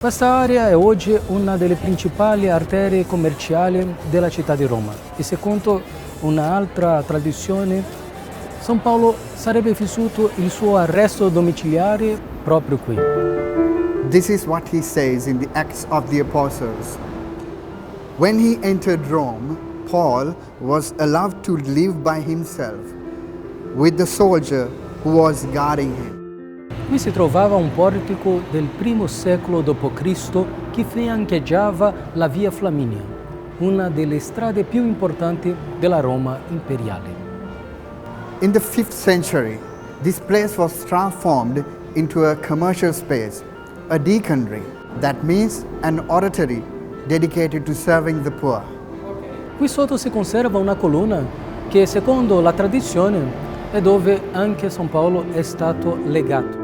Questa area è oggi una delle principali arterie commerciali della città di Roma e secondo un'altra tradizione San Paolo sarebbe vissuto il suo arresto domiciliare proprio qui. This is what he says in the Acts of the Apostles. When he entered Rome, Paul was allowed to live by himself with the soldier who was guarding him. Qui si trovava un portico del I secolo d.C. che fiancheggiava la via Flaminia, una delle strade più importanti della Roma imperiale. In the 5th century, this place was transformed into a commercial space, a deaconry, that means an oratory dedicated to serving the poor. Qui sotto si conserva una colonna che, secondo la tradizione, è dove anche San Paolo è stato legato.